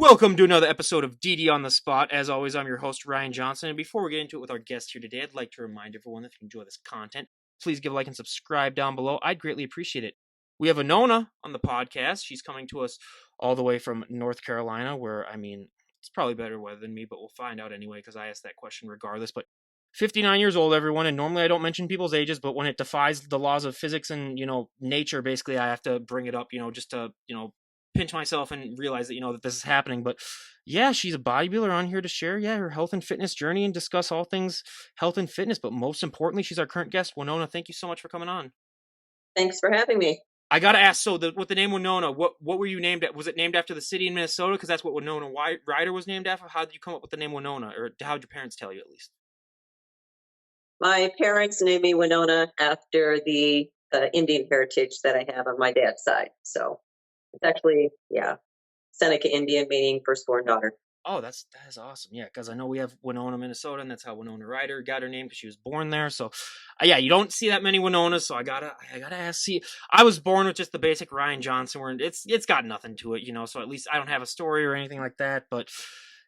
Welcome to another episode of DD on the Spot. As always, I'm your host, Ryan Johnson. And before we get into it with our guest here today, I'd like to remind everyone that if you enjoy this content, please give a like and subscribe down below. I'd greatly appreciate it. We have Winona on the podcast. She's coming to us all the way from North Carolina, where, it's probably better weather than me, but we'll find out anyway because I asked that question regardless. But 59 years old, everyone, and normally I don't mention people's ages, but when it defies the laws of physics and, nature, basically, I have to bring it up, just to, pinch myself and realize that that this is happening. But yeah, she's a bodybuilder on here to share her health and fitness journey and discuss all things health and fitness. But most importantly, she's our current guest. Winona, thank you so much for coming on. Thanks for having me. I gotta ask, so with the name Winona, what were you named at? Was it named after the city in Minnesota? Because that's what Winona Ryder was named after. How did you come up with the name Winona, or how did your parents tell you at least? My parents named me Winona after the Indian heritage that I have on my dad's side. So it's actually, Seneca Indian, meaning firstborn daughter. Oh, that is awesome. Yeah, because I know we have Winona, Minnesota, and that's how Winona Ryder got her name because she was born there. So, yeah, you don't see that many Winonas. So I gotta ask. See, I was born with just the basic Ryan Johnson, where it's got nothing to it, So at least I don't have a story or anything like that. But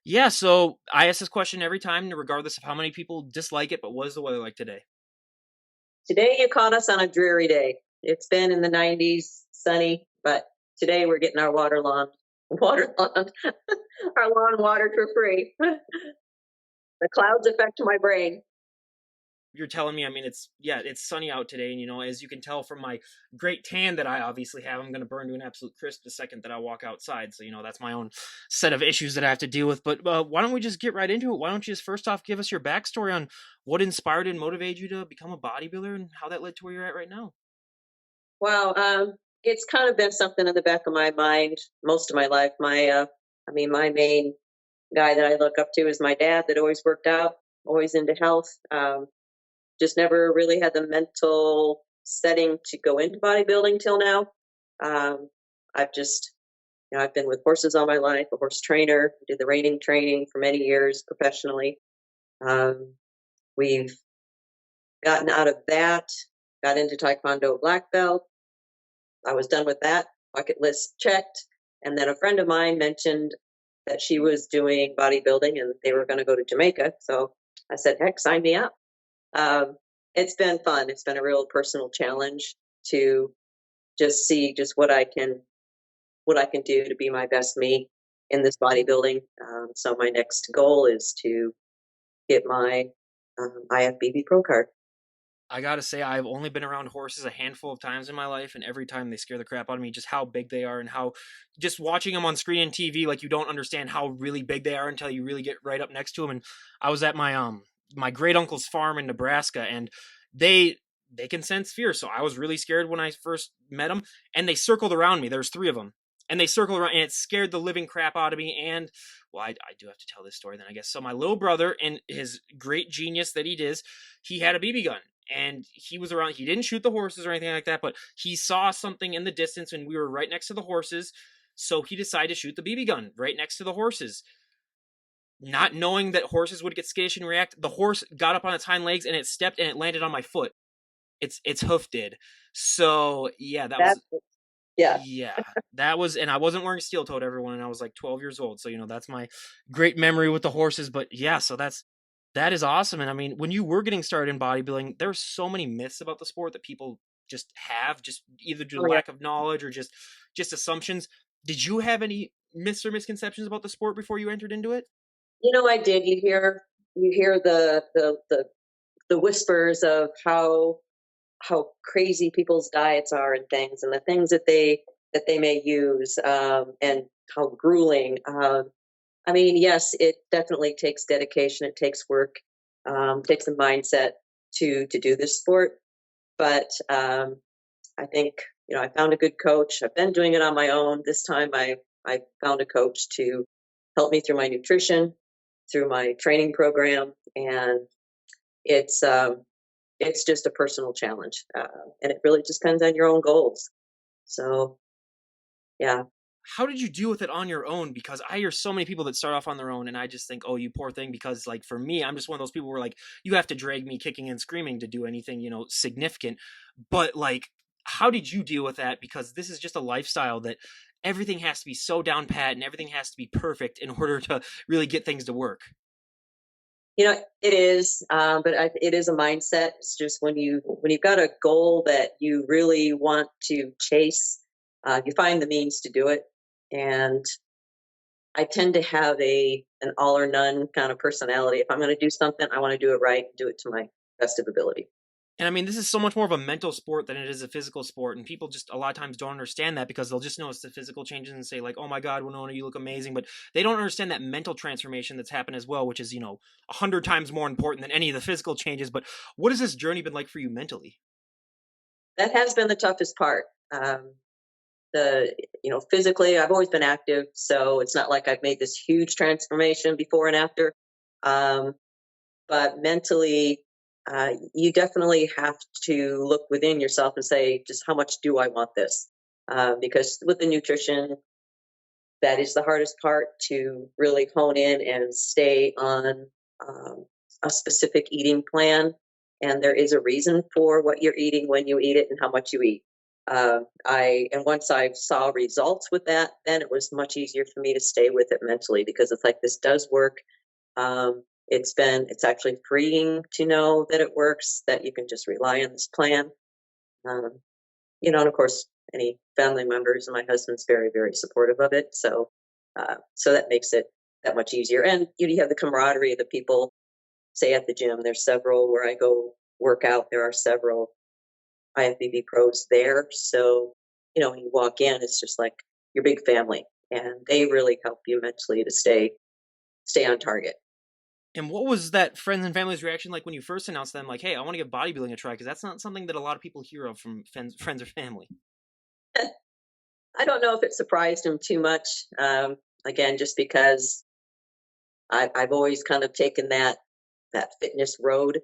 yeah, so I ask this question every time, regardless of how many people dislike it. But what is the weather like today? Today you caught us on a dreary day. It's been in the 90s, sunny, but today we're getting our our lawn watered for free. The clouds affect my brain. You're telling me, it's sunny out today, and as you can tell from my great tan that I obviously have, I'm going to burn to an absolute crisp the second that I walk outside. So, that's my own set of issues that I have to deal with. But why don't we just get right into it? Why don't you just first off give us your backstory on what inspired and motivated you to become a bodybuilder and how that led to where you're at right now? Well, it's kind of been something in the back of my mind most of my life. My main guy that I look up to is my dad that always worked out, always into health. Just never really had the mental setting to go into bodybuilding till now. I've just, I've been with horses all my life, a horse trainer, did the reining training for many years professionally. We've gotten out of that, got into Taekwondo black belt. I was done with that, bucket list checked. And then a friend of mine mentioned that she was doing bodybuilding and they were going to go to Jamaica. So I said, heck, sign me up. It's been fun. It's been a real personal challenge to just see just what I can do to be my best me in this bodybuilding. So my next goal is to get my IFBB Pro card. I gotta say, I've only been around horses a handful of times in my life, and every time they scare the crap out of me, just how big they are and how just watching them on screen and TV, like you don't understand how really big they are until you really get right up next to them. And I was at my great uncle's farm in Nebraska, and they can sense fear. So I was really scared when I first met them, and they circled around me. There's 3 of them, and they circled around, and it scared the living crap out of me. And well, I do have to tell this story then, I guess. So my little brother, and his great genius that he is, he had a BB gun. And he was around. He didn't shoot the horses or anything like that, but he saw something in the distance, and we were right next to the horses. So he decided to shoot the BB gun right next to the horses. Not knowing that horses would get skittish and react, the horse got up on its hind legs and it stepped and it landed on my foot. Its hoof did. So yeah, that was, and I wasn't wearing steel toed, everyone, and I was like 12 years old. So that's my great memory with the horses. But yeah, so that is awesome. And I mean, when you were getting started in bodybuilding, there's so many myths about the sport that people just have, just either due to lack of knowledge or just assumptions. Did you have any myths or misconceptions about the sport before you entered into it? I did. You hear the whispers of how crazy people's diets are and things, and the things that they may use, and how grueling. Yes, it definitely takes dedication. It takes work, takes a mindset to do this sport. But I think, I found a good coach. I've been doing it on my own. This time I found a coach to help me through my nutrition, through my training program. And it's just a personal challenge. And it really just depends on your own goals. So, yeah. How did you deal with it on your own? Because I hear so many people that start off on their own, and I just think, oh, you poor thing. Because like for me, I'm just one of those people where like you have to drag me kicking and screaming to do anything, significant. But like, how did you deal with that? Because this is just a lifestyle that everything has to be so down pat and everything has to be perfect in order to really get things to work. It is, but it is a mindset. It's just when you've got a goal that you really want to chase, you find the means to do it. And I tend to have an all or none kind of personality. If I'm going to do something, I want to do it right and do it to my best of ability. And I mean, this is so much more of a mental sport than it is a physical sport. And people just a lot of times don't understand that because they'll just notice the physical changes and say, like, oh my God, Winona, you look amazing. But they don't understand that mental transformation that's happened as well, which is, 100 times more important than any of the physical changes. But what has this journey been like for you mentally? That has been the toughest part. The physically, I've always been active, so it's not like I've made this huge transformation before and after. Um, but mentally, you definitely have to look within yourself and say, just how much do I want this? Because with the nutrition, that is the hardest part, to really hone in and stay on um, a specific eating plan. And there is a reason for what you're eating, when you eat it, and how much you eat. And once I saw results with that, then it was much easier for me to stay with it mentally, because it's like, this does work. It's actually freeing to know that it works, that you can just rely on this plan. Um, and of course, any family members, and my husband's very, very supportive of it. So that makes it that much easier. And you have the camaraderie of the people. Say at the gym, there's several where I go work out. There are several IFBB pros there. So, when you walk in, it's just like your big family, and they really help you mentally to stay on target. And what was that friends and family's reaction like when you first announced them, like, hey, I want to give bodybuilding a try? Because that's not something that a lot of people hear of from friends or family. I don't know if it surprised them too much. Again, just because I've always kind of taken that fitness road,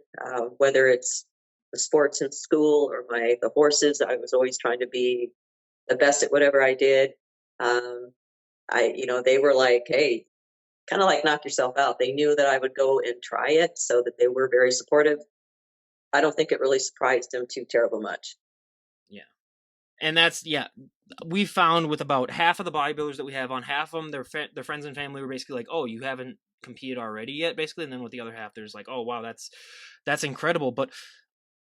whether it's the sports in school or the horses. I was always trying to be the best at whatever I did. Um, they were like, hey, kind of like, knock yourself out. They knew that I would go and try it, so that they were very supportive. I don't think it really surprised them too terrible much. Yeah. And that's, yeah, we found with about half of the bodybuilders that we have on, half of them, their friends and family were basically like, oh, you haven't competed already yet, basically. And then with the other half, there's like, oh, wow, that's incredible. But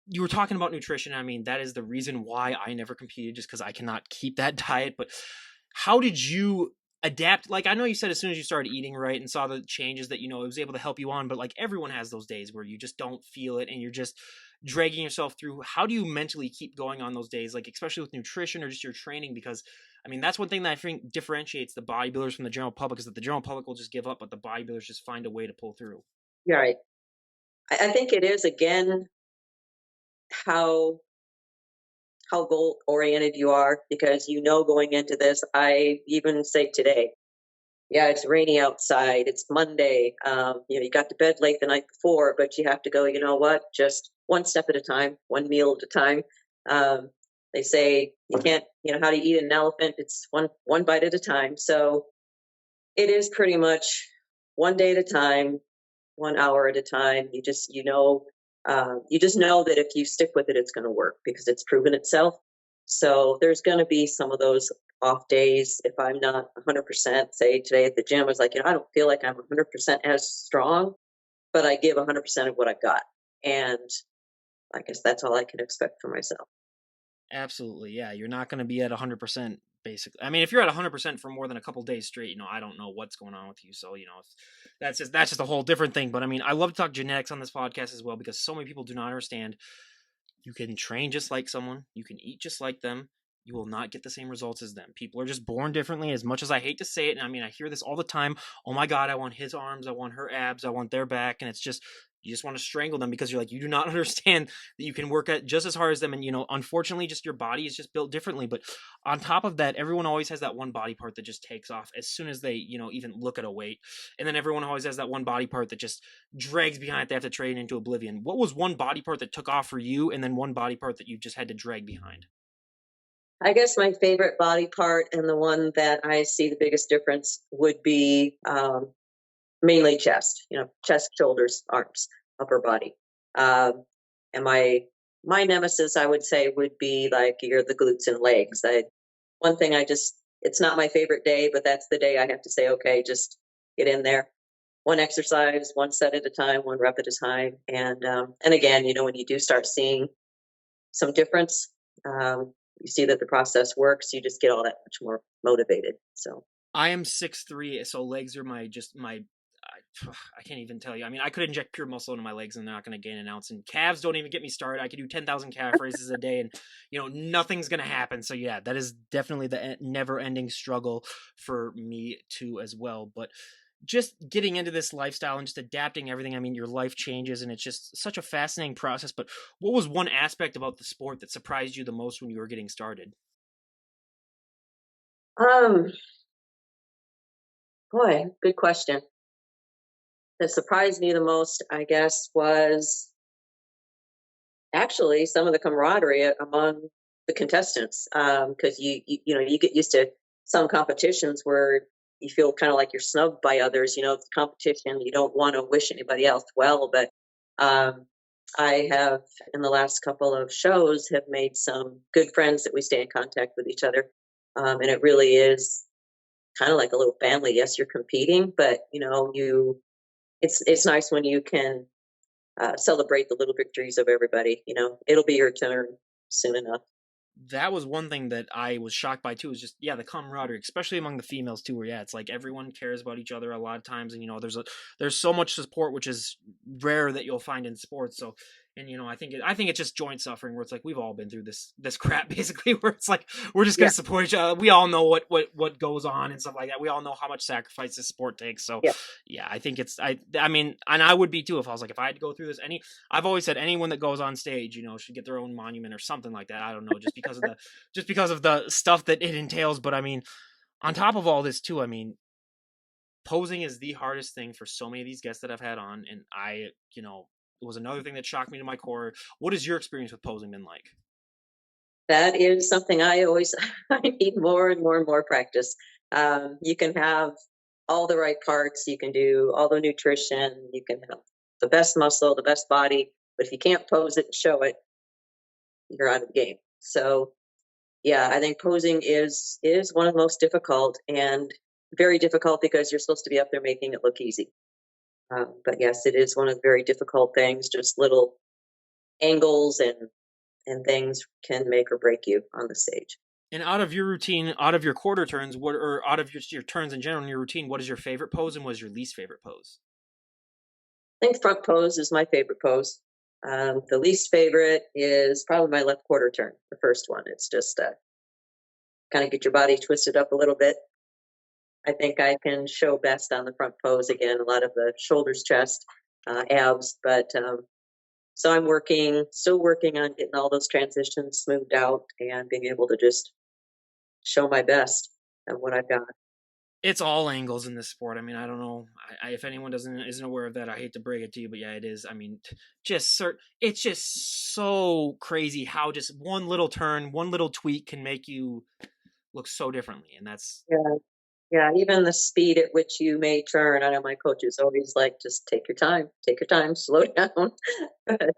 you were talking about nutrition. I mean, that is the reason why I never competed, just because I cannot keep that diet. But how did you adapt? Like, I know you said as soon as you started eating right and saw the changes that, it was able to help you on, but like everyone has those days where you just don't feel it and you're just dragging yourself through. How do you mentally keep going on those days, like especially with nutrition or just your training? Because I mean, that's one thing that I think differentiates the bodybuilders from the general public, is that the general public will just give up, but the bodybuilders just find a way to pull through. You're right. I think it is, again, how goal oriented you are, because going into this, I even say today, yeah, it's rainy outside, it's Monday, you got to bed late the night before, but you have to go, what, just one step at a time, one meal at a time. um, they say you can't, how to eat an elephant, it's one bite at a time. So it is pretty much one day at a time, 1 hour at a time. You just know that if you stick with it, it's going to work, because it's proven itself. So there's going to be some of those off days. If I'm not 100%, say today at the gym, I was like, I don't feel like I'm 100% as strong, but I give 100% of what I've got. And I guess that's all I can expect for myself. Absolutely, yeah. You're not going to be at 100%. Basically, I mean, if you're at 100% for more than a couple days straight, I don't know what's going on with you. So, that's just a whole different thing. But I mean, I love to talk genetics on this podcast as well, because so many people do not understand. You can train just like someone, you can eat just like them. You will not get the same results as them. People are just born differently. As much as I hate to say it, and I mean, I hear this all the time. Oh my God, I want his arms, I want her abs, I want their back, and it's just, you just want to strangle them, because you're like, you do not understand that you can work at just as hard as them. And unfortunately, just your body is just built differently. But on top of that, everyone always has that one body part that just takes off as soon as they even look at a weight. And then everyone always has that one body part that just drags behind. They have to train into oblivion. What was one body part that took off for you, and then one body part that you just had to drag behind? I guess my favorite body part, and the one that I see the biggest difference, would be mainly chest. Chest, shoulders, arms, upper body. And my nemesis, I would say, would be like the glutes and legs. One thing I just it's not my favorite day, but that's the day I have to say, okay, just get in there. One exercise, one set at a time, one rep at a time. And again, when you do start seeing some difference, you see that the process works, you just get all that much more motivated. So I am 6'3", so legs are my I can't even tell you. I mean, I could inject pure muscle into my legs and they're not going to gain an ounce. And calves don't even get me started. I could do 10,000 calf raises a day, and nothing's going to happen. So yeah, that is definitely the never-ending struggle for me too as well. But just getting into this lifestyle and just adapting everything. I mean, your life changes, and it's just such a fascinating process. But what was one aspect about the sport that surprised you the most when you were getting started? um boy, good question. That surprised me the most, I guess, was actually some of the camaraderie among the contestants, because you get used to some competitions where you feel kind of like you're snubbed by others. It's competition, you don't want to wish anybody else well, but um, I have, in the last couple of shows, have made some good friends that we stay in contact with each other, and it really is kind of like a little family. Yes, you're competing, but it's nice when you can celebrate the little victories of everybody. It'll be your turn soon enough. That was one thing that I was shocked by too. Is just the camaraderie, especially among the females too. Where it's like everyone cares about each other a lot of times, and there's so much support, which is rare that you'll find in sports. So, and I think it's just joint suffering where it's like we've all been through this crap basically, where it's like we're just gonna Yeah, support each other. We all know what goes on and stuff like that. We all know how much sacrifice this sport takes. So, yeah, yeah, I think I mean, and I would be too if I was like if I had to go through this. I've always said anyone that goes on stage, should get their own monument or something like that. I don't know, just because of the stuff that it entails. But I mean, on top of all this too, I mean, posing is the hardest thing for so many of these guests that I've had on, and it was another thing that shocked me to my core. What has your experience with posing been like? that is something I always I need more and more and more practice. You can have all the right parts, you can do all the nutrition, you can have the best muscle, the best body, but if you can't pose it and show it, you're out of the game. So yeah, I think posing is one of the most difficult, and very difficult because you're supposed to be up there making it look easy. But yes, it is one of the very difficult things. Just little angles and things can make or break you on the stage. And out of your routine, out of your quarter turns, or out of your turns in general in your routine, what is your favorite pose and what is your least favorite pose? I think front pose is my favorite pose. The least favorite is probably my left quarter turn, the first one. It's just kind of get your body twisted up a little bit. I think I can show best on the front pose again, a lot of the shoulders, chest, abs. But so I'm still working on getting all those transitions smoothed out and being able to just show my best at what I've got. It's all angles in this sport. I mean, I don't know if anyone isn't aware of that. I hate to break it to you, but yeah, it is. I mean, it's just so crazy how just one little turn, one little tweak can make you look so differently, and that's Yeah, yeah. Even the speed at which you may turn. I know my coaches always like, just take your time, slow down. But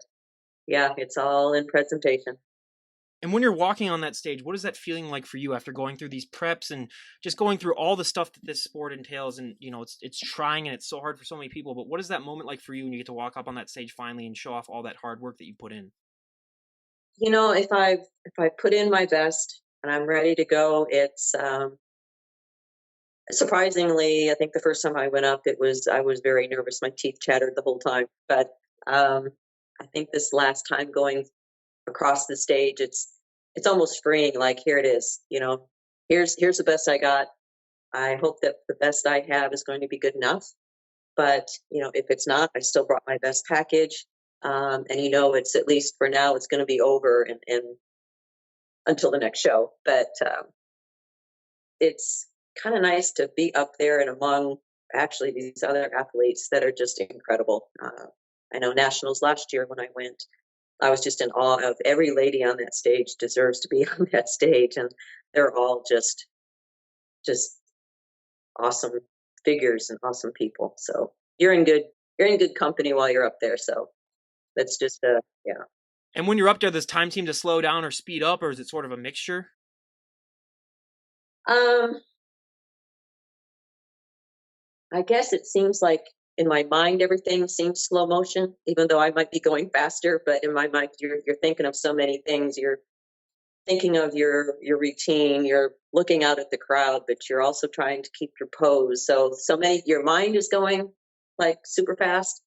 yeah, it's all in presentation. and when you're walking on that stage, what is that feeling like for you after going through these preps and just going through all the stuff that this sport entails? And it's trying and it's so hard for so many people. But what is that moment like for you when you get to walk up on that stage finally and show off all that hard work that you put in? If I put in my best and I'm ready to go, it's surprisingly, I think the first time I went up, I was very nervous. My teeth chattered the whole time. But um, I think this last time going across the stage, it's almost freeing. Like, here it is. Here's the best I got. I hope that the best I have is going to be good enough. But if it's not, I still brought my best package. And it's, at least for now, it's going to be over and until the next show. But it's kind of nice to be up there and among actually these other athletes that are just incredible. I know nationals last year when I went, I was just in awe of every lady on that stage deserves to be on that stage, and they're all just awesome figures and awesome people. So you're in good company while you're up there. So that's just yeah. And when you're up there, does time seem to slow down or speed up, or is it sort of a mixture? Um, I guess it seems like in my mind everything seems slow motion, even though I might be going faster. But in my mind, you're thinking of so many things. You're thinking of your routine. You're looking out at the crowd, but you're also trying to keep your pose. So many. Your mind is going like super fast,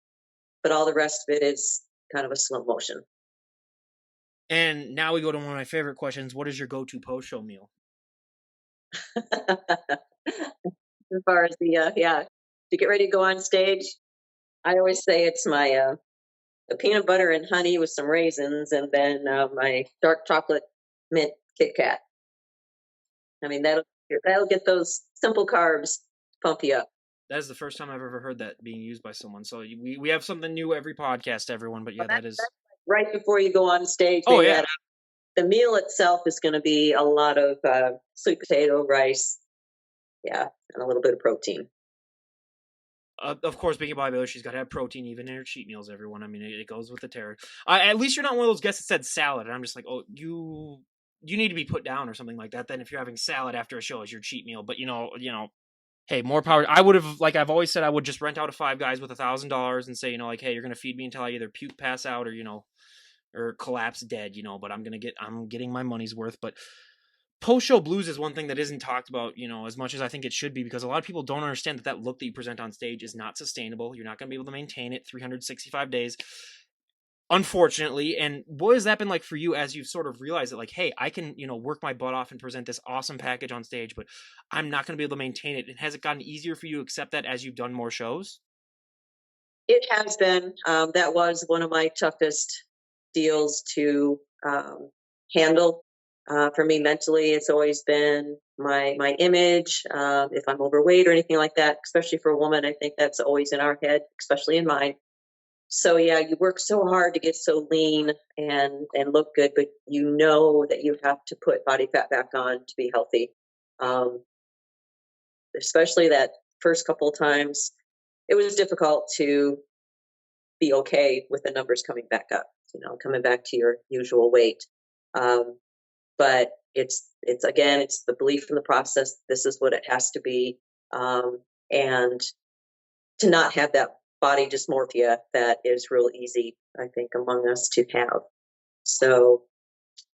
but all the rest of it is kind of a slow motion. And now we go to one of my favorite questions. What is your go-to post-show meal? As far as yeah, to get ready to go on stage, I always say it's my the peanut butter and honey with some raisins, and then my dark chocolate mint Kit Kat. I mean, that'll get those simple carbs pump you up. That is the first time I've ever heard that being used by someone. So we have something new every podcast, everyone. But Well, yeah, that is. that's right before you go on stage. Oh Maybe yeah, that the meal itself is going to be a lot of sweet potato, rice, yeah, and a little bit of protein. of course, being a bodybuilder, she's got to have protein even in her cheat meals. Everyone, I mean, it goes with the terror. At least you're not one of those guests that said salad, and I'm just like, oh, you need to be put down or something like that. Then if you're having salad after a show as your cheat meal, but hey, more power. I would have, like I've always said, I would just rent out a Five Guys with $1,000 and say, like, hey, you're gonna feed me until I either puke, pass out, or collapse dead. But I'm getting my money's worth. But post show blues is one thing that isn't talked about, as much as I think it should be, because a lot of people don't understand that look that you present on stage is not sustainable. You're not going to be able to maintain it 365 days, unfortunately. And what has that been like for you as you've sort of realized that, like, hey, I can, work my butt off and present this awesome package on stage, but I'm not going to be able to maintain it. And has it gotten easier for you to accept that as you've done more shows? It has been. That was one of my toughest deals to handle. For me mentally, it's always been my image. If I'm overweight or anything like that, especially for a woman, I think that's always in our head, especially in mine. So yeah, you work so hard to get so lean and look good, but you know that you have to put body fat back on to be healthy. Um, Especially that first couple of times, it was difficult to be okay with the numbers coming back up, coming back to your usual weight. Um, but it's again, it's the belief in the process. This is what it has to be, and to not have that body dysmorphia that is real easy, I think, among us to have. So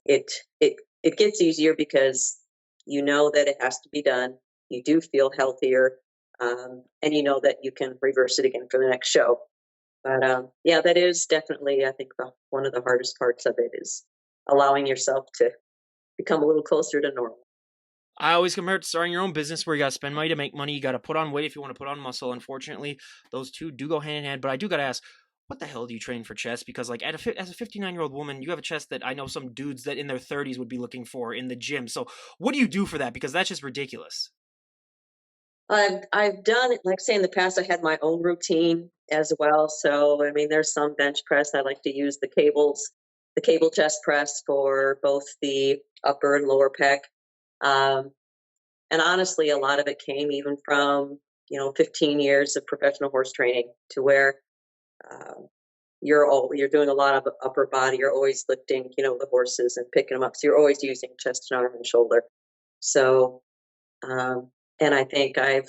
it it it gets easier because you know that it has to be done. You do feel healthier, and you know that you can reverse it again for the next show. But yeah, that is definitely, I think, one of the hardest parts of it is allowing yourself to become a little closer to normal. I always compare it to starting your own business where you got to spend money to make money. You got to put on weight if you want to put on muscle. Unfortunately, those two do go hand in hand. But I do got to ask, what the hell do you train for chest? Because like as a 59-year-old woman, you have a chest that I know some dudes that in their 30s would be looking for in the gym. So what do you do for that? Because that's just ridiculous. I've done it, like say in the past, I had my own routine as well. So I mean, there's some bench press. I like to use the cable chest press for both the upper and lower pec. Um, and honestly, a lot of it came even from 15 years of professional horse training, to where um, you're doing a lot of upper body. You're always lifting, the horses and picking them up. So you're always using chest and arm and shoulder. So um, and I think I've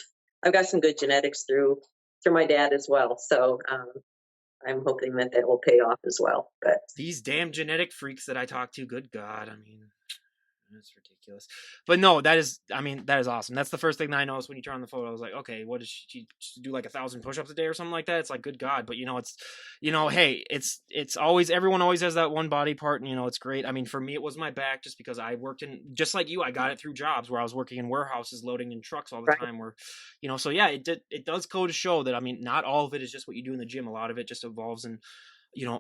got some good genetics through my dad as well. So I'm hoping that that will pay off as well. But These damn genetic freaks that I talk to, good God. I mean, that's ridiculous. But no, that is awesome. That's the first thing that I noticed when you turn on the photo. I was like, okay, what does she do, like 1,000 push-ups a day or something like that? It's like, good God. But hey, it's always, everyone always has that one body part, and it's great. I mean, for me, it was my back, just because I worked just like you, I got it through jobs where I was working in warehouses, loading in trucks all the right. time, so yeah, it does go to show that, I mean, not all of it is just what you do in the gym. A lot of it just evolves in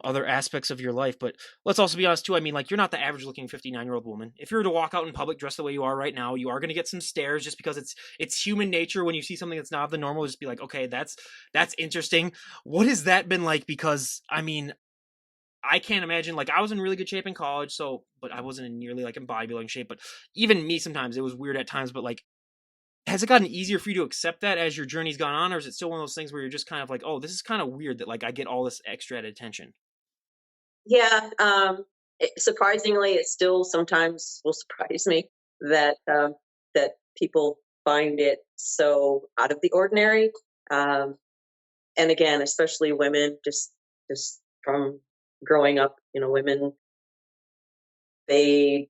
other aspects of your life. But let's also be honest too, I mean, like, you're not the average looking 59-year-old woman. If you were to walk out in public dressed the way you are right now, you are going to get some stares, just because it's human nature. When you see something that's not of the normal, just be like, okay, that's interesting. What has that been like? Because I mean, I can't imagine, like, I was in really good shape in college, but I wasn't in nearly like in bodybuilding shape. But even me, sometimes it was weird at times. But like, has it gotten easier for you to accept that as your journey's gone on, or is it still one of those things where you're just kind of like, oh, this is kind of weird that, like, I get all this extra attention? Yeah. Surprisingly, it still sometimes will surprise me that that people find it so out of the ordinary. Um, and again, especially women, just from growing up, women, they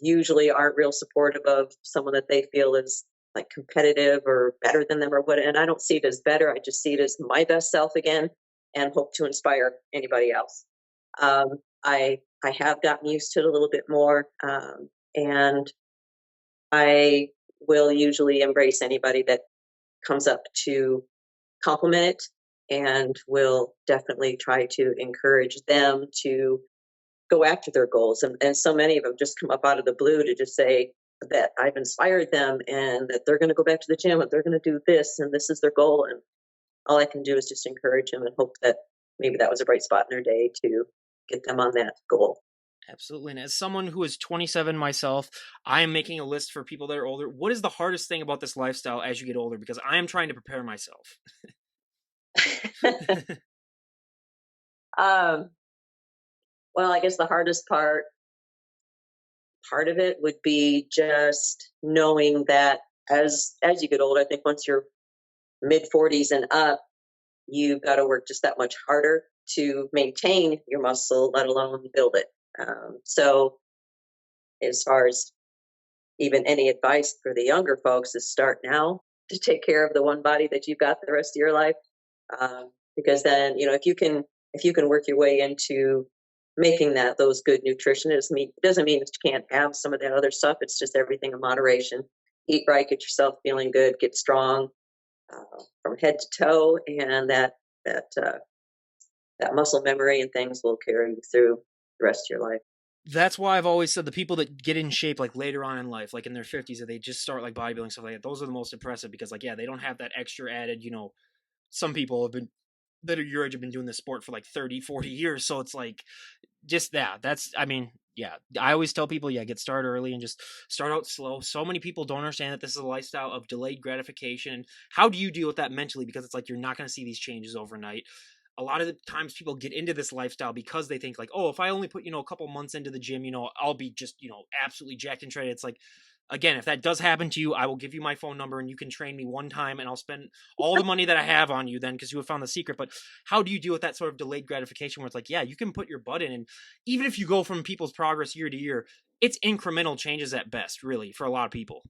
usually aren't real supportive of someone that they feel is like competitive or better than them or what. And I don't see it as better. I just see it as my best self again, and hope to inspire anybody else. I have gotten used to it a little bit more, and I will usually embrace anybody that comes up to compliment it, and will definitely try to encourage them to go after their goals. And so many of them just come up out of the blue to just say that I've inspired them and that they're going to go back to the gym and they're going to do this and this is their goal. And all I can do is just encourage them and hope that maybe that was a bright spot in their day to get them on that goal. Absolutely. And as someone who is 27 myself, I am making a list for people that are older. What is the hardest thing about this lifestyle as you get older? Because I am trying to prepare myself. um, well, I guess the hardest part of it would be just knowing that as you get older, I think once you're mid 40s and up, you've got to work just that much harder to maintain your muscle, let alone build it. So, as far as even any advice for the younger folks, is start now to take care of the one body that you've got the rest of your life. Because then, if you can work your way into making those good nutrition, it doesn't mean that you can't have some of that other stuff. It's just everything in moderation. Eat right, get yourself feeling good, get strong from head to toe, and that uh, that muscle memory and things will carry you through the rest of your life. That's why I've always said the people that get in shape like later on in life, like in their 50s, that they just start like bodybuilding stuff like that, those are the most impressive because like, yeah, they don't have that extra added, some people have been that are your age have been doing this sport for like 30, 40 years. So it's like just that. Yeah. I always tell people, yeah, get started early and just start out slow. So many people don't understand that this is a lifestyle of delayed gratification. How do you deal with that mentally? Because it's like you're not going to see these changes overnight. A lot of the times people get into this lifestyle because they think like, oh, if I only put, a couple months into the gym, I'll be just, absolutely jacked and shredded. It's like, again, if that does happen to you, I will give you my phone number and you can train me one time and I'll spend all the money that I have on you then because you have found the secret. But how do you deal with that sort of delayed gratification where it's like, yeah, you can put your butt in, and even if you go from people's progress year to year, it's incremental changes at best, really, for a lot of people.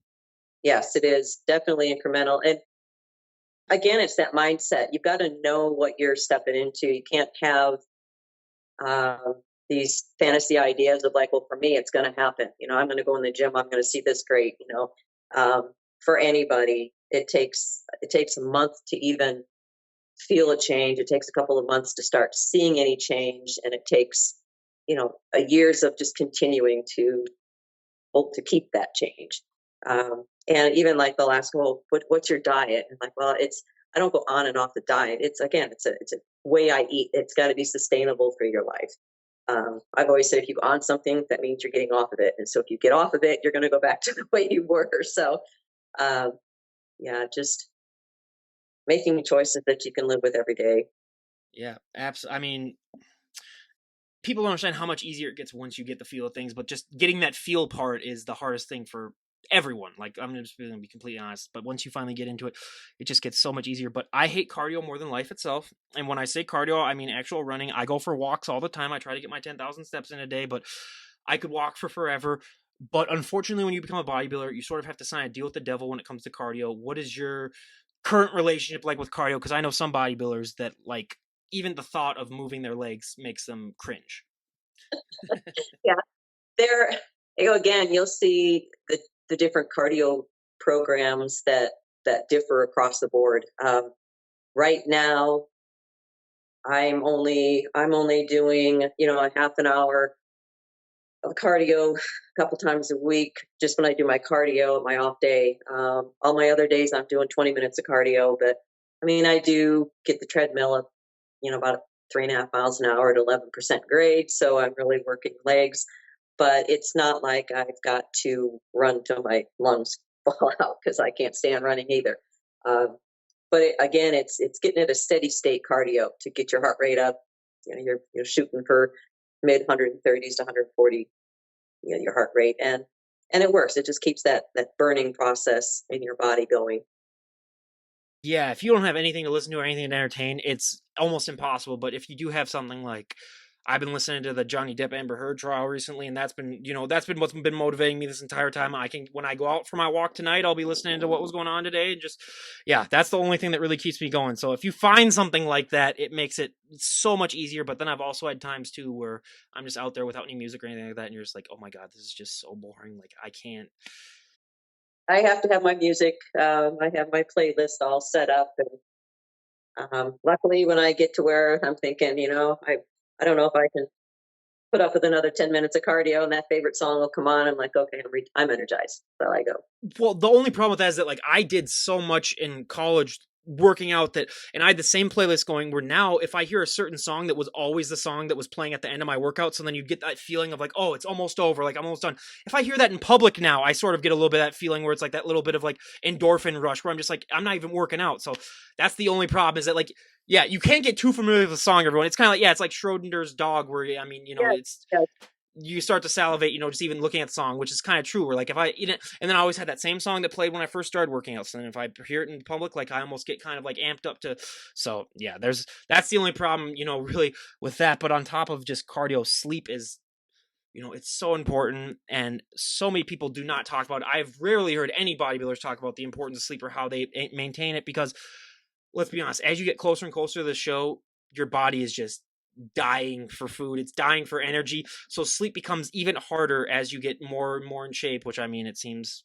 Yes, it is definitely incremental. And again, it's that mindset. You've got to know what you're stepping into. You can't have um, these fantasy ideas of like, well, for me, it's going to happen. I'm going to go in the gym. I'm going to see this great. For anybody, it takes a month to even feel a change. It takes a couple of months to start seeing any change, and it takes a years of just continuing to hope to keep that change. And even like they'll ask, well, what's your diet? And like, well, I don't go on and off the diet. It's a way I eat. It's got to be sustainable for your life. I've always said if you go on something, that means you're getting off of it. And so if you get off of it, you're going to go back to the way you were. So, um, yeah, just making choices that you can live with every day. Yeah, absolutely. People don't understand how much easier it gets once you get the feel of things, but just getting that feel part is the hardest thing for everyone. Like, I'm just going to be completely honest, but once you finally get into it, it just gets so much easier. But I hate cardio more than life itself. And when I say cardio, I mean actual running. I go for walks all the time. I try to get my 10,000 steps in a day, but I could walk for forever. But unfortunately, when you become a bodybuilder, you sort of have to sign a deal with the devil when it comes to cardio. What is your current relationship like with cardio? Because I know some bodybuilders that like even the thought of moving their legs makes them cringe. Yeah, there again, you'll see the different cardio programs that differ across the board. Right now, I'm only doing a half an hour of cardio a couple times a week, just when I do my cardio, my off day. All my other days, I'm doing 20 minutes of cardio. But I mean, I do get the treadmill up, about 3.5 miles an hour at 11% grade. So I'm really working legs, but it's not like I've got to run till my lungs fall out because I can't stand running either. Um, but again, it's getting at a steady state cardio to get your heart rate up. You're shooting for mid 130s to 140, your heart rate, and and it works. It just keeps that burning process in your body going. Yeah, if you don't have anything to listen to or anything to entertain, it's almost impossible. But if you do have something like, I've been listening to the Johnny Depp Amber Heard trial recently, and that's been, that's been what's been motivating me this entire time. I can, when I go out for my walk tonight, I'll be listening to what was going on today, and just, yeah, that's the only thing that really keeps me going. So if you find something like that, it makes it so much easier. But then I've also had times too where I'm just out there without any music or anything like that, and you're just like, oh my god, this is just so boring. Like I can't. I have to have my music. I have my playlist all set up, and luckily, when I get to where I'm thinking, I don't know if I can put up with another 10 minutes of cardio, and that favorite song will come on. I'm like, okay, I'm energized. So I go. Well, the only problem with that is that like I did so much in college working out that, and I had the same playlist going where now if I hear a certain song that was always the song that was playing at the end of my workout, so then you get that feeling of like, oh, it's almost over, like I'm almost done. If I hear that in public now, I sort of get a little bit of that feeling where it's like that little bit of like endorphin rush where I'm just like, I'm not even working out. So that's the only problem is that like, yeah, you can't get too familiar with the song, everyone. It's kind of like, yeah, it's like Schrodinger's dog where, I mean, Yeah, it's, yeah, you start to salivate, just even looking at the song, which is kind of true. Where like if I eat it, and then I always had that same song that played when I first started working out. So then if I hear it in public, like I almost get kind of like amped up to. So yeah, that's the only problem, really with that. But on top of just cardio, sleep is, it's so important, and so many people do not talk about it. I've rarely heard any bodybuilders talk about the importance of sleep or how they maintain it because let's be honest, as you get closer and closer to the show, your body is just dying for food. It's dying for energy. So sleep becomes even harder as you get more and more in shape, which I mean, it seems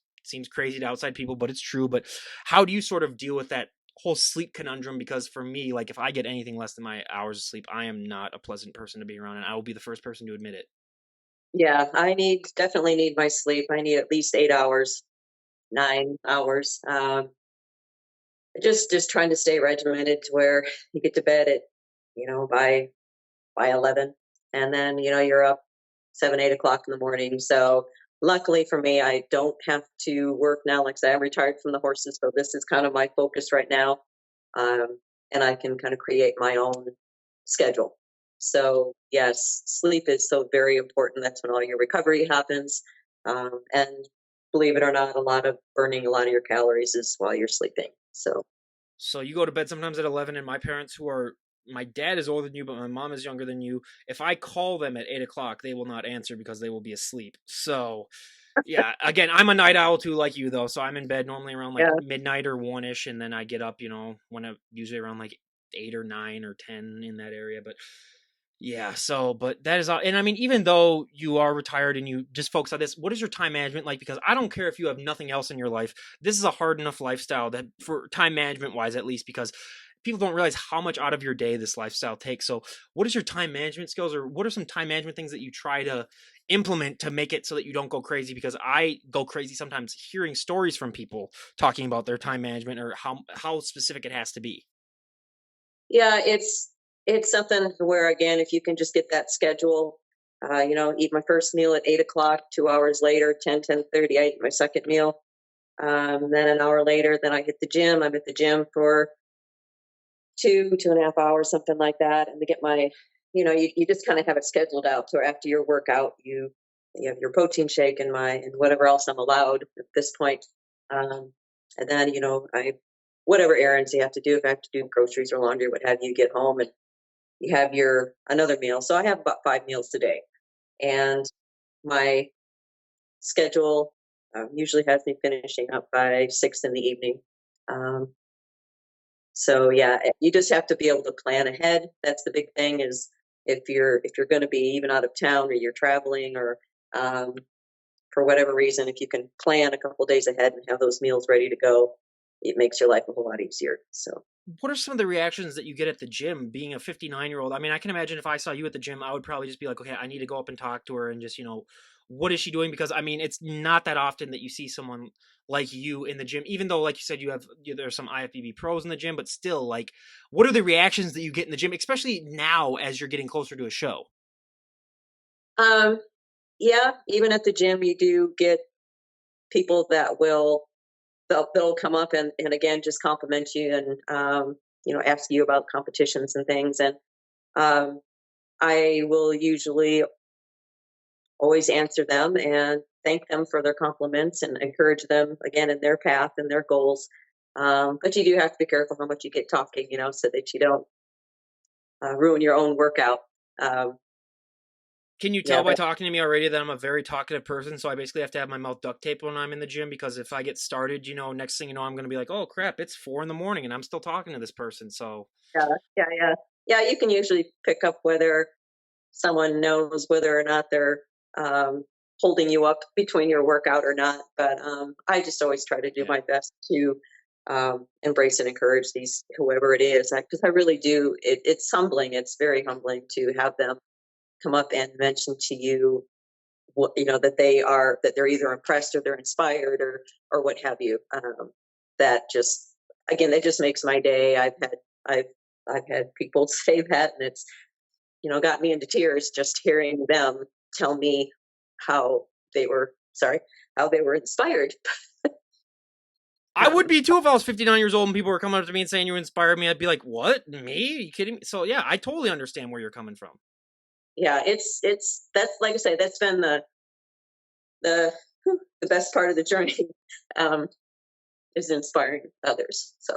crazy to outside people, but it's true. But how do you sort of deal with that whole sleep conundrum? Because for me, like if I get anything less than my hours of sleep, I am not a pleasant person to be around, and I will be the first person to admit it. yeah. Definitely need my sleep. I need at least 8 hours, 9 hours. Just trying to stay regimented to where you get to bed at, by 11, and then you're up 7, 8 o'clock in the morning. So luckily for me, I don't have to work now. Like I said, I'm retired from the horses, so this is kind of my focus right now, um, and I can kind of create my own schedule. So yes, sleep is so very important. That's when all your recovery happens, and believe it or not, burning a lot of your calories is while you're sleeping. So So you go to bed sometimes at 11, and my parents, who are, my dad is older than you, but my mom is younger than you. If I call them at 8 o'clock, they will not answer because they will be asleep. So yeah, again, I'm a night owl too, like you though. So I'm in bed normally around like yeah, midnight or 1ish, and then I get up, when I usually around like 8 or 9 or 10 in that area. But yeah, so but that is all. And I mean, even though you are retired and you just focus on this, what is your time management like? Because I don't care if you have nothing else in your life. This is a hard enough lifestyle that for time management wise, at least, because people don't realize how much out of your day this lifestyle takes. So, what is your time management skills, or what are some time management things that you try to implement to make it so that you don't go crazy? Because I go crazy sometimes hearing stories from people talking about their time management or how specific it has to be. yeah, it's something where again, if you can just get that schedule, eat my first meal at 8 o'clock. 2 hours later, 10, 10:30, I eat my second meal. Then an hour later, then I hit the gym. I'm at the gym for 2.5 hours, something like that, and to get my, you just kind of have it scheduled out. So after your workout, you have your protein shake and whatever else I'm allowed at this point. Um, and then I whatever errands you have to do. If I have to do groceries or laundry, what have you, get home and you have your another meal. So I have about 5 meals a day, and my schedule usually has me finishing up by 6 in the evening. Um, so yeah, you just have to be able to plan ahead. That's the big thing is if you're going to be even out of town or you're traveling or um, for whatever reason, if you can plan a couple days ahead and have those meals ready to go, it makes your life a whole lot easier. So What are some of the reactions that you get at the gym being a 59-year-old? I mean, I can imagine if I saw you at the gym, I would probably just be like, okay, I need to go up and talk to her and just, what is she doing? Because I mean, it's not that often that you see someone like you in the gym, even though, like you said, there's some IFBB pros in the gym, but still, like, what are the reactions that you get in the gym, especially now as you're getting closer to a show? um, yeah, even at the gym, you do get people that they'll come up and again just compliment you and ask you about competitions and things, and um, I will usually always answer them and thank them for their compliments and encourage them again in their path and their goals. But you do have to be careful how much you get talking, so that you don't ruin your own workout. Um, Can you tell yeah, by talking to me already that I'm a very talkative person? So I basically have to have my mouth duct taped when I'm in the gym, because if I get started, next thing you know, I'm going to be like, oh crap, it's 4 in the morning and I'm still talking to this person. So yeah, yeah. You can usually pick up whether someone knows whether or not they're um, holding you up between your workout or not. But I just always try to do yeah. my best to embrace and encourage these whoever it is, because I really do. It's humbling. It's very humbling to have them come up and mention to you what that they're either impressed or they're inspired or what have you. That just again that just makes my day. I've I've had people say that, and it's got me into tears just hearing them tell me how they were sorry how they were inspired. I would be too if I was 59 years old and people were coming up to me and saying you inspired me. I'd be like, what? Me? Are you kidding me? So yeah, I totally understand where you're coming from. Yeah, it's that's like I say, that's been the the best part of the journey, um, is inspiring others. So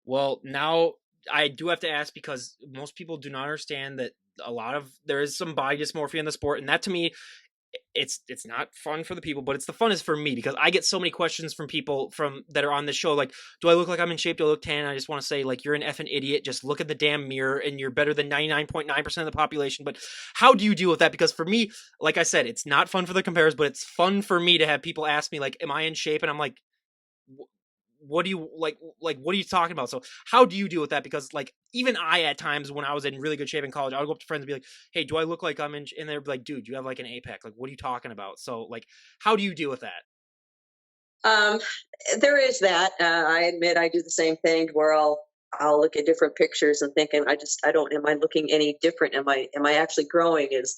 Well, now I do have to ask, because most people do not understand that there is some body dysmorphia in the sport, and that to me, it's not fun for the people, but it's the funnest for me, because I get so many questions from people from that are on the show, like, do I look like I'm in shape? Do I look tan? I just want to say, like, you're an effing idiot. Just look at the damn mirror, and you're better than 99.9% of the population. But how do you deal with that? Because for me, like I said, it's not fun for the compares, but it's fun for me to have people ask me, like, am I in shape? And I'm like, what do you like what are you talking about? So how do you deal with that? Because like, even I, at times when I was in really good shape in college, I would go up to friends and be like, hey, do I look like I'm in and they'd be like, dude, you have like an APEC, like what are you talking about? So like, how do you deal with that? um, there is that. I admit I do the same thing where I'll look at different pictures and thinking I don't am I looking any different? Am I actually growing? Is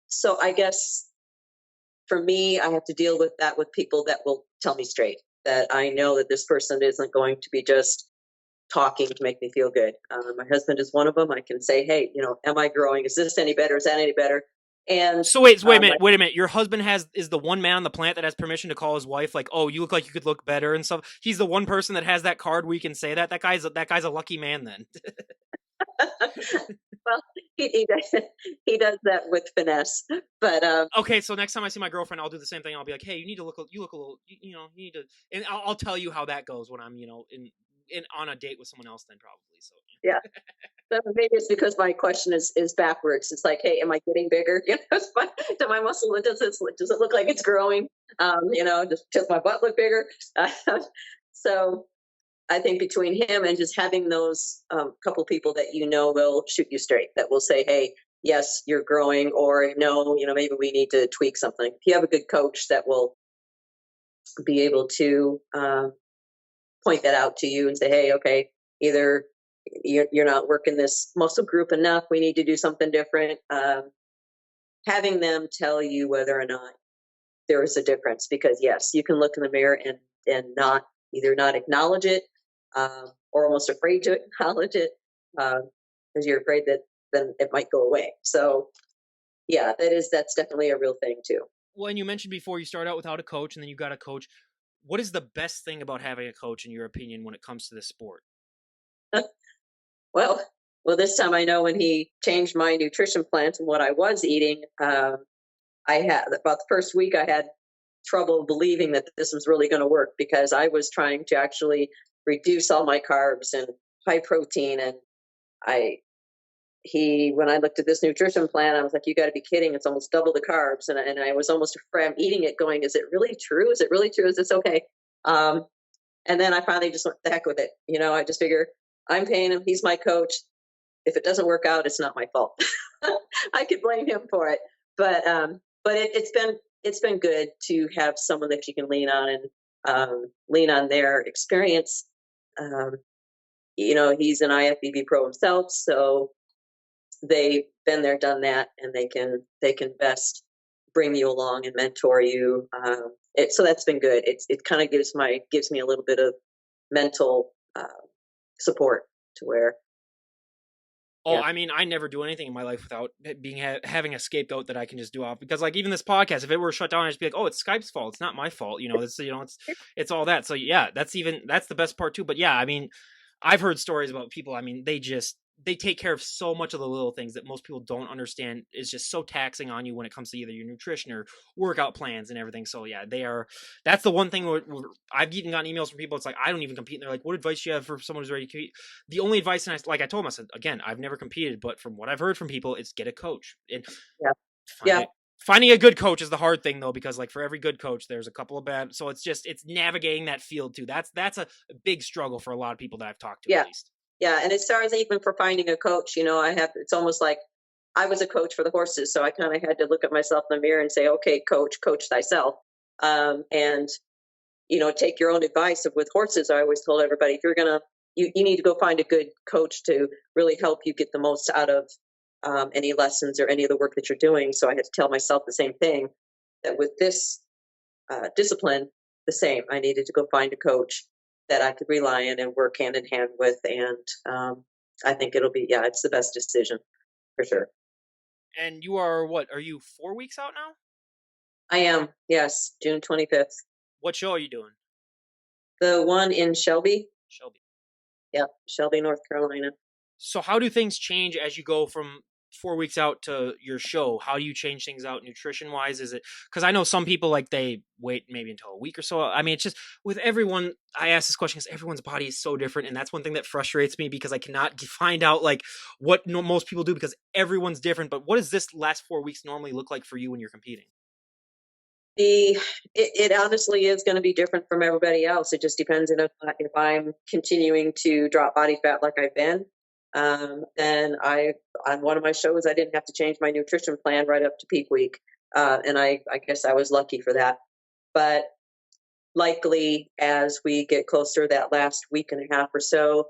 so I guess for me, I have to deal with that with people that will tell me straight that I know that this person isn't going to be just talking to make me feel good. My husband is one of them. I can say, hey, am I growing? Is this any better? Is that any better? And So wait a my, minute, wait a minute. Your husband is the one man on the planet that has permission to call his wife like, oh, you look like you could look better and stuff. He's the one person that has that card where you can say that. That guy's a lucky man then. well, he does that with finesse, but Okay, so next time I see my girlfriend, I'll do the same thing. I'll be like, hey, you look a little, you need to, and I'll tell you how that goes when I'm, in on a date with someone else. Then probably so. yeah. So maybe it's because my question is backwards. It's like, hey, am I getting bigger? Do my muscle does it look like it's growing? Does my butt look bigger? So I think between him and just having those couple people that will shoot you straight, that will say, hey, yes, you're growing, or no, maybe we need to tweak something. If you have a good coach that will be able to point that out to you and say, hey, okay, either you're not working this muscle group enough, we need to do something different. Having them tell you whether or not there is a difference, because yes, you can look in the mirror and not either not acknowledge it, or almost afraid to acknowledge it, because you're afraid that then it might go away. So yeah, that's definitely a real thing too. Well, and you mentioned before you start out without a coach and then you got a coach. What is the best thing about having a coach, in your opinion, when it comes to this sport? well, this time I know when he changed my nutrition plan to what I was eating. I had about the first week I had trouble believing that this was really going to work, because I was trying to actually reduce all my carbs and high protein. And I, when I looked at this nutrition plan, I was like, you got to be kidding. It's almost double the carbs. And I was almost afraid. I'm eating it going, is it really true? Is it really true? Is this okay? Um, and then I finally just went the heck with it. I just figure I'm paying him. He's my coach. If it doesn't work out, it's not my fault. I could blame him for it. But it's been good to have someone that you can lean on and lean on their experience. Um, he's an IFBB pro himself, so they've been there, done that, and they can best bring you along and mentor you. So that's been good. It kind of gives me a little bit of mental support to where Oh, Yeah. I mean, I never do anything in my life without having a scapegoat that I can just do off. Because like even this podcast, if it were shut down, I'd just be like, "Oh, it's Skype's fault. It's not my fault." It's all that. So yeah, that's the best part too. But yeah, I mean, I've heard stories about people. I mean, they take care of so much of the little things that most people don't understand is just so taxing on you when it comes to either your nutrition or workout plans and everything. So yeah, they are. That's the one thing where I've even gotten emails from people. It's like I don't even compete, and they're like, "What advice do you have for someone who's ready to compete?" The only advice, and like I told him, I said again, I've never competed, but from what I've heard from people, it's get a coach and Yeah. find Yeah. it. Finding a good coach is the hard thing though, because like for every good coach, there's a couple of bad. So it's navigating that field too. That's a big struggle for a lot of people that I've talked to, at Yeah. least. Yeah. And as far as even for finding a coach, it's almost like I was a coach for the horses. So I kind of had to look at myself in the mirror and say, okay, coach thyself. And, take your own advice with horses. I always told everybody, if you're going to, you need to go find a good coach to really help you get the most out of any lessons or any of the work that you're doing. So I had to tell myself the same thing, that with this discipline, the same. I needed to go find a coach that I could rely on and work hand in hand with. And I think it's the best decision for sure. And you are what? Are you 4 weeks out now? I am, yes, June 25th. What show are you doing, The one in Shelby. Shelby? Yep, Shelby, North Carolina. So how do things change as you go from 4 weeks out to your show? How do you change things out nutrition wise? Is it because I know some people like they wait maybe until a week or so? I mean, it's just with everyone. I ask this question because everyone's body is so different, and that's one thing that frustrates me because I cannot find out like what most people do because everyone's different. But what does this last 4 weeks normally look like for you when you're competing? It honestly is going to be different from everybody else. It just depends if I'm continuing to drop body fat like I've been. Then on one of my shows I didn't have to change my nutrition plan right up to peak week, and I guess I was lucky for that. But likely as we get closer that last week and a half or so,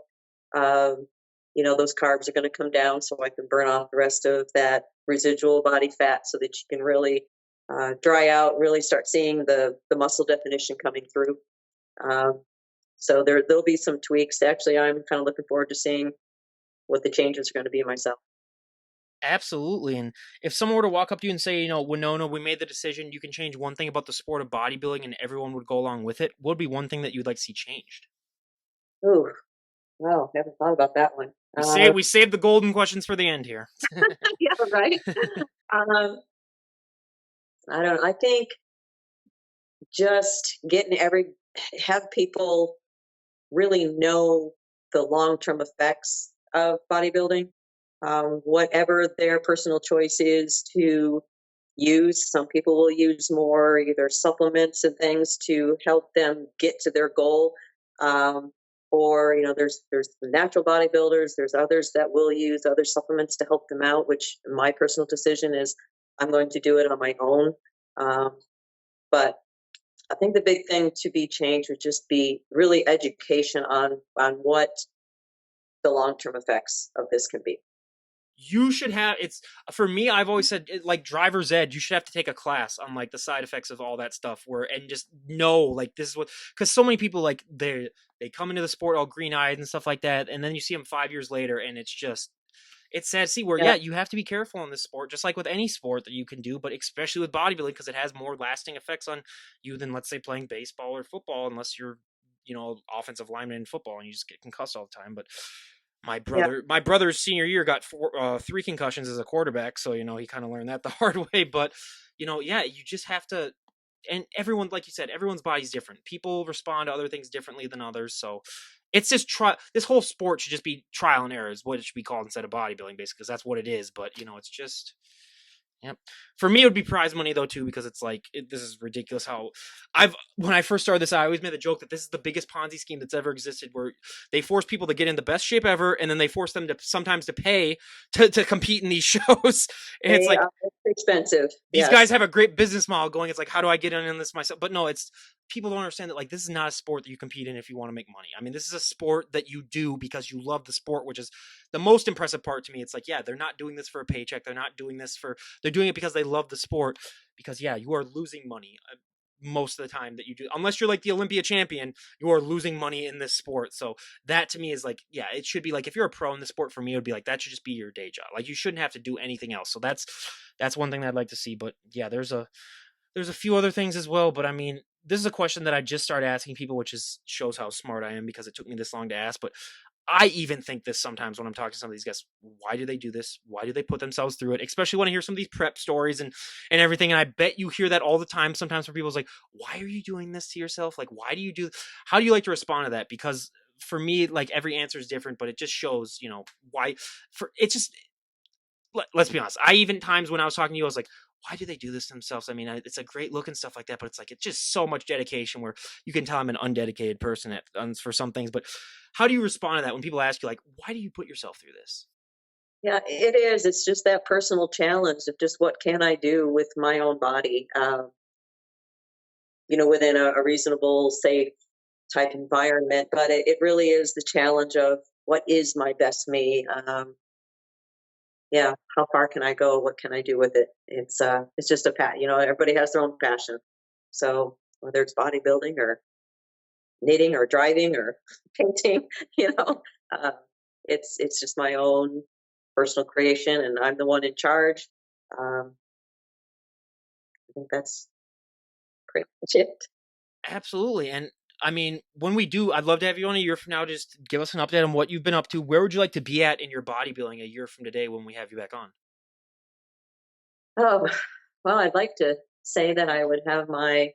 um, those carbs are going to come down so I can burn off the rest of that residual body fat so that you can really dry out, really start seeing the muscle definition coming through. Um, so there'll be some tweaks. Actually, I'm kind of looking forward to seeing what the changes are going to be myself. Absolutely. And if someone were to walk up to you and say, Winona, we made the decision, you can change one thing about the sport of bodybuilding and everyone would go along with it, what would be one thing that you'd like to see changed? Ooh, wow, haven't thought about that one. We saved the golden questions for the end here. Yeah, right. um, I don't know. I think just have people really know the long-term effects of bodybuilding, whatever their personal choice is to use. Some people will use more either supplements and things to help them get to their goal. Um, or there's the natural bodybuilders. There's others that will use other supplements to help them out. Which my personal decision is, I'm going to do it on my own. But I think the big thing to be changed would just be really education on what the long term effects of this can be. You should have it's for me, I've always said like driver's ed, you should have to take a class on like the side effects of all that stuff where and just know like this is what because so many people like they come into the sport all green-eyed and stuff like that and then you see them 5 years later and it's sad to see where Yeah, yeah you have to be careful in this sport just like with any sport that you can do but especially with bodybuilding because it has more lasting effects on you than let's say playing baseball or football unless you're offensive lineman in football and you just get concussed all the time but yeah, my brother's senior year got three concussions as a quarterback so he kind of learned that the hard way but yeah you just have to and everyone like you said everyone's body's different people respond to other things differently than others so it's just this whole sport should just be trial and error is what it should be called instead of bodybuilding basically because that's what it is but it's just yep. For me, it would be prize money though too, because it's like this is ridiculous. How when I first started this, I always made the joke that this is the biggest Ponzi scheme that's ever existed, where they force people to get in the best shape ever, and then they force them to sometimes to pay to compete in these shows. And it's they like are expensive. these guys Yes. have a great business model going. It's like, how do I get in this myself? But no, it's people don't understand that like this is not a sport that you compete in if you want to make money. I mean, this is a sport that you do because you love the sport, which is the most impressive part to me. It's like, yeah, they're not doing this for a paycheck. They're not doing this for they're doing it because they love the sport. Because yeah, you are losing money. most of the time that you do, unless you're like the Olympia champion, you are losing money in this sport. So that to me is like, yeah, it should be like, if you're a pro in the sport, for me, it would be like, that should just be your day job. Like, you shouldn't have to do anything else. So that's one thing that I'd like to see. But yeah, there's a few other things as well. But I mean, this is a question that I just started asking people, which is shows how smart I am because it took me this long to ask. But I even think this sometimes when I'm talking to some of these guys. Why do they do this? Why do they put themselves through it? Especially when I hear some of these prep stories and everything. And I bet you hear that all the time. Sometimes for people's like, why are you doing this to yourself? Like, why do you do? How do you like to respond to that? Because for me, like every answer is different, but it just shows, why. For it's just let's be honest. I even times when I was talking to you, I was like, why do they do this to themselves? I mean, it's a great look and stuff like that, but it's like, it's just so much dedication where you can tell I'm an undedicated person for some things. But how do you respond to that when people ask you, like, why do you put yourself through this? Yeah, it is. It's just that personal challenge of just what can I do with my own body, within a reasonable, safe type environment. But it really is the challenge of what is my best me. Yeah, how far can I go? What can I do with it? It's just a everybody has their own passion. So whether it's bodybuilding or knitting or driving or painting, you know, uh, it's just my own personal creation, and I'm the one in charge. Um, I think that's pretty much it. Absolutely. And I mean, when we do, I'd love to have you on a year from now. Just give us an update on what you've been up to. Where would you like to be at in your bodybuilding a year from today when we have you back on? Oh, well, I'd like to say that I would have my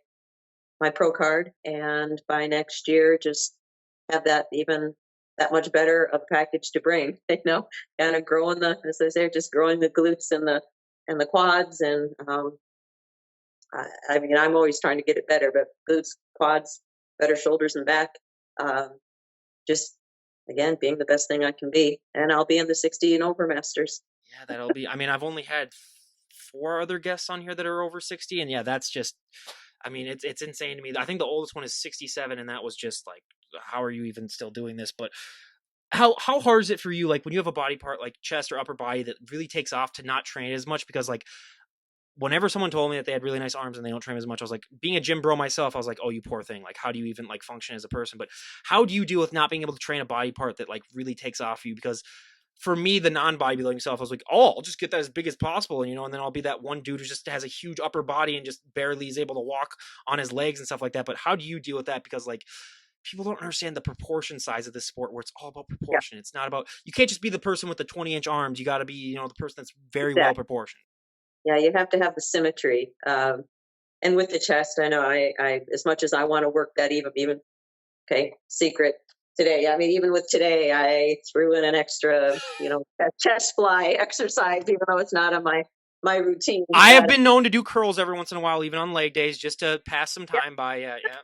pro card, and by next year, just have that even that much better of a package to bring. Kind of growing as I say, just growing the glutes and the quads, and I mean, I'm always trying to get it better, but glutes, quads, better shoulders and back. Um, just again, being the best thing I can be, and I'll be in the 60 and over masters. Yeah, that'll be. I mean, I've only had four other guests on here that are over 60, and yeah, that's just. I mean, it's insane to me. I think the oldest one is 67, and that was just like, how are you even still doing this? But how hard is it for you, like when you have a body part like chest or upper body that really takes off, to not train as much? Because like whenever someone told me that they had really nice arms and they don't train as much, I was like, being a gym bro myself, I was like, oh, you poor thing. Like, how do you even like function as a person? But how do you deal with not being able to train a body part that like really takes off you? Because for me, the non-bodybuilding self, I was like, oh, I'll just get that as big as possible, and then I'll be that one dude who just has a huge upper body and just barely is able to walk on his legs and stuff like that. But how do you deal with that? Because like people don't understand the proportion size of this sport, where it's all about Yeah, proportion. It's not about, you can't just be the person with the 20-inch arms. You got to be, the person that's very well exactly. proportioned. Yeah, you have to have the symmetry. And with the chest, I know I as much as I want to work that even okay, secret today. I mean, even with today, I threw in an extra, chest fly exercise, even though it's not on my routine. I have But been known to do curls every once in a while, even on leg days, just to pass some yeah, time by. Yeah, yeah,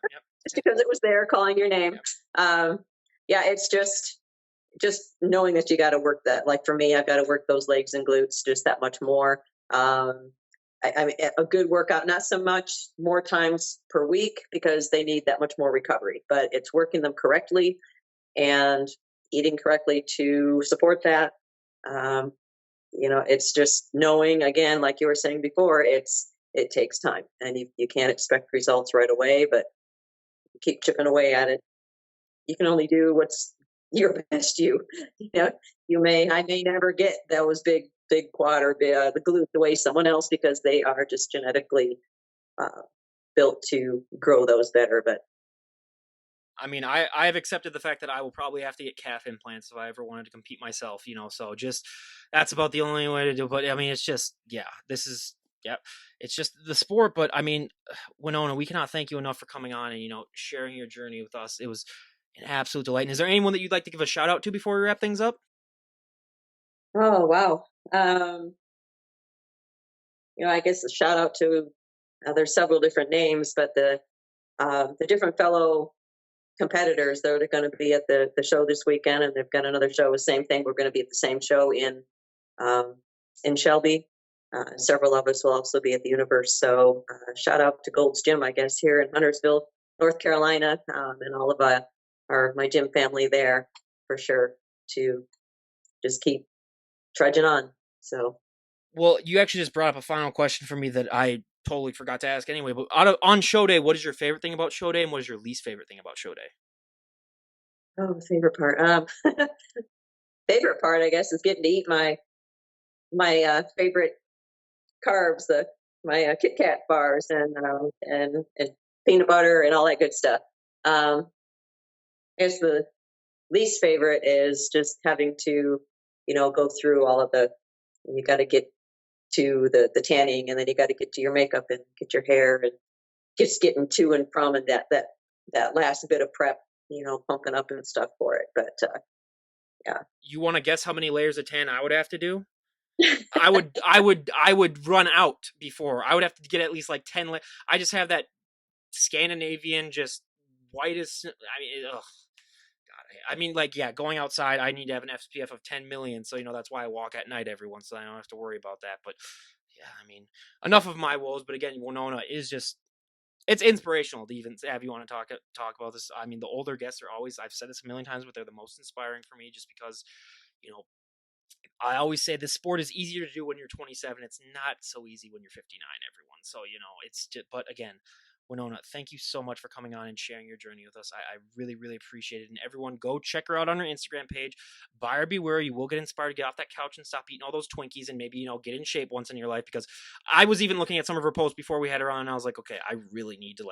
just yeah, because it was there calling your name. yeah. Um, yeah, it's just knowing that you got to work that. Like for me, I've got to work those legs and glutes just that much more. I mean, a good workout, not so much more times per week because they need that much more recovery, but it's working them correctly and eating correctly to support that. Um, it's just knowing, again, like you were saying before, it takes time, and you can't expect results right away, but keep chipping away at it. You can only do what's your best you. You know, I may never get those big quad or the glute the way someone else, because they are just genetically uh, built to grow those better. But I mean, I have accepted the fact that I will probably have to get calf implants if I ever wanted to compete myself, so just that's about the only way to do it. But I mean, it's just, yeah, this is, yeah, it's just the sport. But I mean, Winona, we cannot thank you enough for coming on and, sharing your journey with us. It was an absolute delight. And is there anyone that you'd like to give a shout out to before we wrap things up? oh wow, I guess a shout out to there's several different names, but the different fellow competitors that are going to be at the show this weekend, and they've got another show. The same thing. We're going to be at the same show um, in Shelby. Several of us will also be at the Universe. So shout out to Gold's Gym, I guess, here in Huntersville, North Carolina, and all of my gym family there for sure, to just keep trudging on. So Well, you actually just brought up a final question for me that I totally forgot to ask anyway. But on show day, what is your favorite thing about show day, and what is your least favorite thing about show day? Oh, favorite part. Favorite part, I guess, is getting to eat my favorite carbs, the my Kit Kat bars and peanut butter and all that good stuff. I guess the least favorite is just having to, go through all of the. You got to get to the tanning, and then you got to get to your makeup and get your hair, and just getting to and from, and that last bit of prep, pumping up and stuff for it. But yeah. You want to guess how many layers of tan I would have to do? I would run out before. I would have to get at least like 10 I just have that Scandinavian just whitest. I mean, ugh. I mean, like, yeah, going outside, I need to have an SPF of 10 million. So, that's why I walk at night every once, so I don't have to worry about that. But yeah, I mean, enough of my woes. But again, Winona is just, it's inspirational to even have you want to talk about this. I mean, the older guests are always, I've said this a million times, but they're the most inspiring for me just because, you know, I always say this sport is easier to do when you're 27. It's not so easy when you're 59, everyone. So, it's just, but again, Winona, thank you so much for coming on and sharing your journey with us. I really, really appreciate it. And everyone, go check her out on her Instagram page. Buyer beware. You will get inspired to get off that couch and stop eating all those Twinkies and maybe, get in shape once in your life. Because I was even looking at some of her posts before we had her on, and I was like, okay, I really need to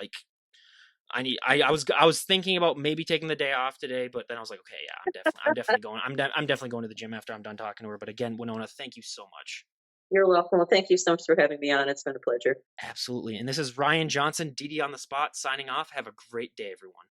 I was thinking about maybe taking the day off today, but then I was like, okay, yeah, I'm definitely going. I'm definitely going to the gym after I'm done talking to her. But again, Winona, thank you so much. You're welcome. Well, thank you so much for having me on. It's been a pleasure. Absolutely. And this is Ryan Johnson, DD on the spot, signing off. Have a great day, everyone.